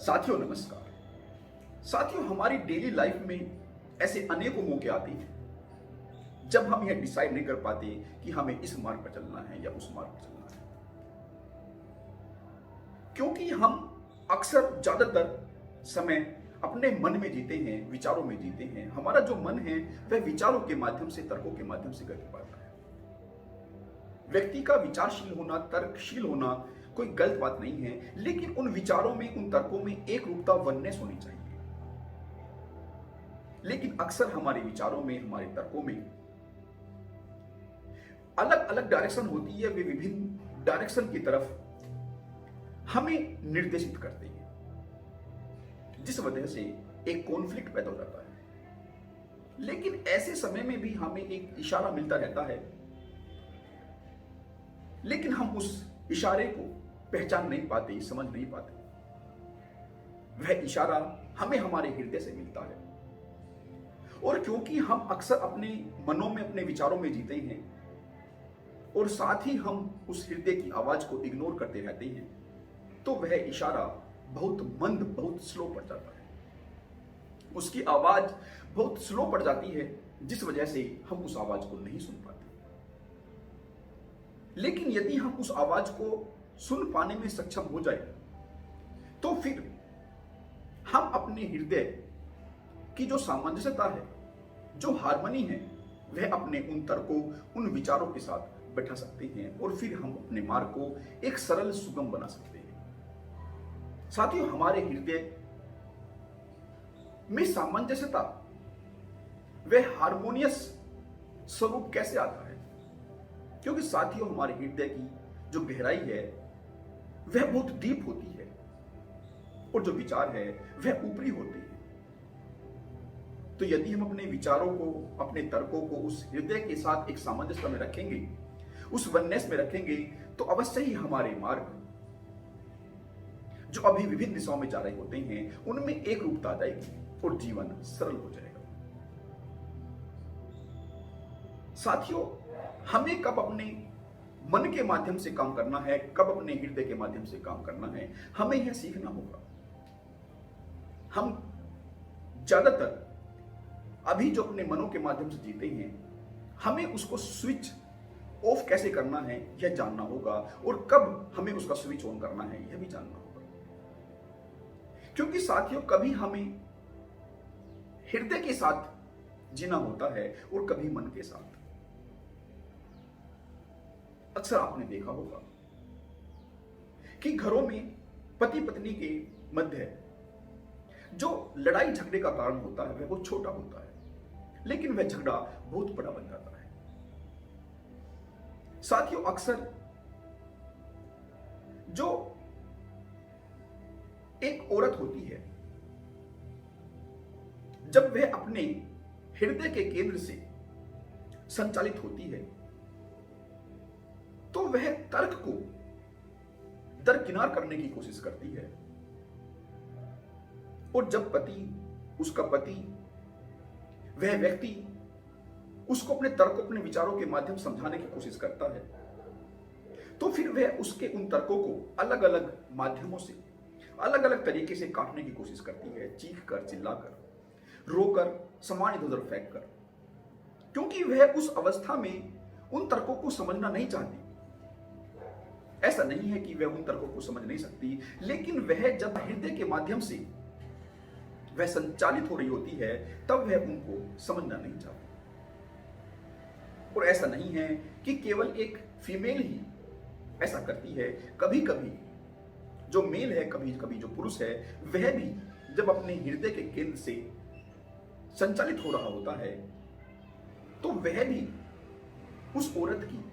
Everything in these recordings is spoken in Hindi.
साथियों नमस्कार। साथियों, हमारी डेली लाइफ में ऐसे अनेकों मौके आते हैं जब हम यह डिसाइड नहीं कर पाते कि हमें इस मार्ग पर चलना है या उस मार्ग पर चलना है, क्योंकि हम अक्सर ज्यादातर समय अपने मन में जीते हैं, विचारों में जीते हैं। हमारा जो मन है वह विचारों के माध्यम से, तर्कों के माध्यम से गति पाता है। व्यक्ति का विचारशील होना, तर्कशील होना कोई गलत बात नहीं है, लेकिन उन विचारों में, उन तर्कों में एक रूपता, वननेस होनी चाहिए। लेकिन अक्सर हमारे विचारों में, हमारे तर्कों में अलग अलग डायरेक्शन होती है। वे विभिन्न डायरेक्शन की तरफ हमें निर्देशित करते हैं, जिस वजह से एक कॉन्फ्लिक्ट पैदा हो जाता है। लेकिन ऐसे समय में भी हमें एक इशारा मिलता रहता है, लेकिन हम उस इशारे को पहचान नहीं पाते, समझ नहीं पाते। वह इशारा हमें हमारे हृदय से मिलता है, और क्योंकि हम अक्सर अपने मनों में, अपने विचारों में जीते हैं और साथ ही हम उस हृदय की आवाज को इग्नोर करते रहते हैं, तो वह इशारा बहुत मंद, बहुत स्लो पड़ जाता है। उसकी आवाज बहुत स्लो पड़ जाती है, जिस वजह से हम उस आवाज को नहीं सुन पाते। लेकिन यदि हम उस आवाज को सुन पाने में सक्षम हो जाए, तो फिर हम अपने हृदय की जो सामंजस्यता है, जो हार्मनी है, वह अपने उन तर्कों, उन विचारों के साथ बैठा सकते हैं, और फिर हम अपने मार्ग को एक सरल, सुगम बना सकते हैं। साथियों, हमारे हृदय में सामंजस्यता, वह हार्मोनियस स्वरूप कैसे आता है? क्योंकि साथियों, हमारे हृदय की जो गहराई है वह बहुत डीप होती है, और जो विचार है वह ऊपरी होते हैं। तो यदि हम अपने विचारों को, अपने तर्कों को उस हृदय के साथ एक सामंजस्य में रखेंगे, उस वननेस में रखेंगे, तो अवश्य ही हमारे मार्ग, जो अभी विभिन्न दिशाओं में जा रहे होते हैं, उनमें एक रूपता आ जाएगी और जीवन सरल हो जाएगा। साथियों, हमें कब अपने मन के माध्यम से काम करना है, कब अपने हृदय के माध्यम से काम करना है, हमें यह सीखना होगा। हम ज्यादातर अभी जो अपने मनों के माध्यम से जीते हैं, हमें उसको स्विच ऑफ कैसे करना है यह जानना होगा, और कब हमें उसका स्विच ऑन करना है यह भी जानना होगा। क्योंकि साथियों, कभी हमें हृदय के साथ जीना होता है और कभी मन के साथ। अक्सर आपने देखा होगा कि घरों में पति पत्नी के मध्य जो लड़ाई झगड़े का कारण होता है वह बहुत छोटा होता है, लेकिन वह झगड़ा बहुत बड़ा बन जाता है। साथियों, अक्सर जो एक औरत होती है, जब वह अपने हृदय के केंद्र से संचालित होती है, तो वह तर्क को दरकिनार करने की कोशिश करती है। और जब उसका पति, वह व्यक्ति उसको अपने तर्कों, अपने विचारों के माध्यम से समझाने की कोशिश करता है, तो फिर वह उसके उन तर्कों को अलग अलग माध्यमों से, अलग अलग तरीके से काटने की कोशिश करती है, चीख कर, चिल्लाकर, रोकर, सामान इधर उधर फेंक कर, क्योंकि वह उस अवस्था में उन तर्कों को समझना नहीं चाहती। ऐसा नहीं है कि वह उन तर्कों को समझ नहीं सकती, लेकिन वह जब हृदय के माध्यम से वह संचालित हो रही होती है, तब वह उनको समझना नहीं चाहती। और ऐसा नहीं है कि केवल एक फीमेल ही ऐसा करती है। कभी कभी जो मेल है, कभी कभी जो पुरुष है, वह भी जब अपने हृदय के केंद्र से संचालित हो रहा होता है, तो वह भी उस औरत की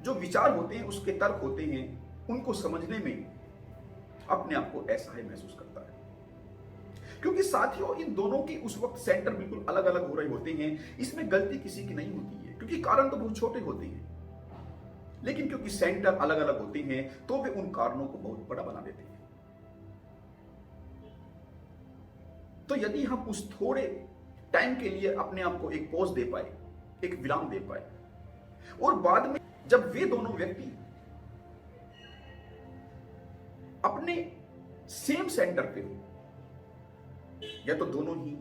जो विचार होते हैं, उसके तर्क होते हैं, उनको समझने में अपने आप को असहाय महसूस करता है। क्योंकि साथियों, इन दोनों के उस वक्त सेंटर बिल्कुल अलग अलग हो रहे होते हैं। इसमें गलती किसी की नहीं होती है, क्योंकि कारण तो बहुत छोटे होते हैं, लेकिन क्योंकि सेंटर अलग अलग होते हैं, तो वे उन कारणों को बहुत बड़ा बना देते हैं। तो यदि हम उस थोड़े टाइम के लिए अपने आप को एक पॉज दे पाए, एक विराम दे पाए, और बाद में जब वे दोनों व्यक्ति अपने सेम सेंटर पे हो, या तो दोनों ही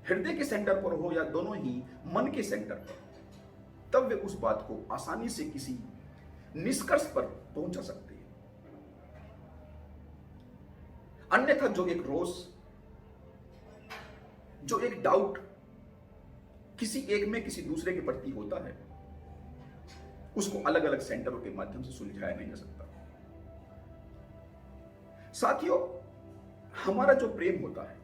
हृदय के सेंटर पर हो या दोनों ही मन के सेंटर पर, तब वे उस बात को आसानी से किसी निष्कर्ष पर पहुंचा सकते हैं। अन्यथा जो एक रोष, जो एक डाउट किसी एक में किसी दूसरे के प्रति होता है, उसको अलग अलग सेंटरों के माध्यम से सुलझाया नहीं जा सकता। साथियों, हमारा जो प्रेम होता है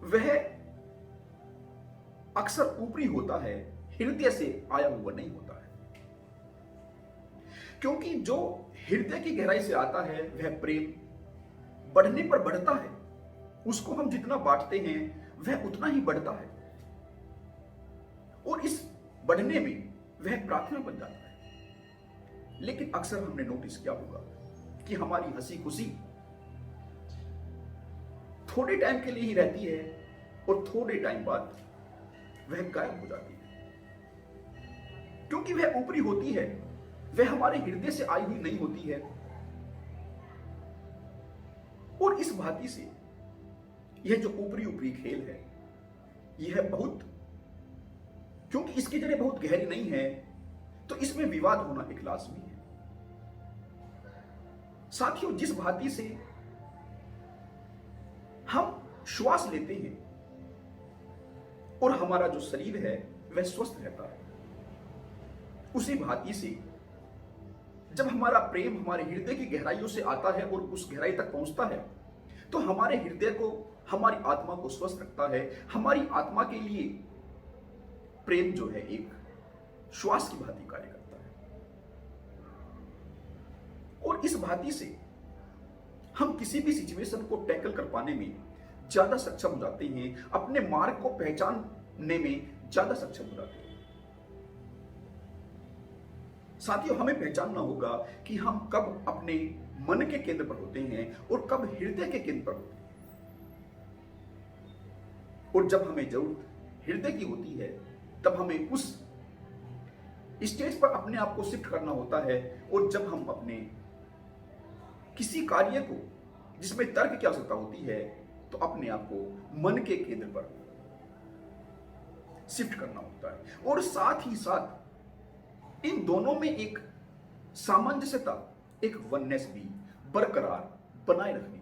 वह अक्सर ऊपरी होता है, हृदय से आया हुआ नहीं होता है। क्योंकि जो हृदय की गहराई से आता है वह प्रेम बढ़ने पर बढ़ता है, उसको हम जितना बांटते हैं वह उतना ही बढ़ता है, और इस बढ़ने में वह प्रार्थना बन जाता है। लेकिन अक्सर हमने नोटिस किया होगा कि हमारी हंसी खुशी थोड़े टाइम के लिए ही रहती है और थोड़े टाइम बाद वह गायब हो जाती है। क्योंकि वह ऊपरी होती है, वह हमारे हृदय से आई हुई नहीं होती है। और इस भांति से यह जो ऊपरी ऊपरी खेल है, यह बहुत, क्योंकि इसकी जड़ें बहुत गहरी नहीं है, तो इसमें विवाद होना एक लाजमी है। साथियों, जिस भांति से हम श्वास लेते हैं और हमारा जो शरीर है वह स्वस्थ रहता है, उसी भांति से जब हमारा प्रेम हमारे हृदय की गहराइयों से आता है और उस गहराई तक पहुंचता है, तो हमारे हृदय को, हमारी आत्मा को स्वस्थ रखता है। हमारी आत्मा के लिए प्रेम जो है एक श्वास की भांति कार्य करता है, और इस भांति से हम किसी भी सिचुएशन को टैकल कर पाने में ज्यादा सक्षम हो जाते हैं, अपने मार्ग को पहचानने में ज्यादा सक्षम हो जाते हैं। साथियों, हमें पहचानना होगा कि हम कब अपने मन के केंद्र पर होते हैं और कब हृदय के केंद्र पर होते हैं। और जब हमें जरूरत हृदय की होती है, तब हमें उस स्टेज पर अपने आप को शिफ्ट करना होता है। और जब हम अपने किसी कार्य को जिसमें तर्क की आवश्यकता होती है, तो अपने आप को मन के केंद्र पर शिफ्ट करना होता है। और साथ ही साथ इन दोनों में एक सामंजस्यता, एक वननेस भी बरकरार बनाए रखनी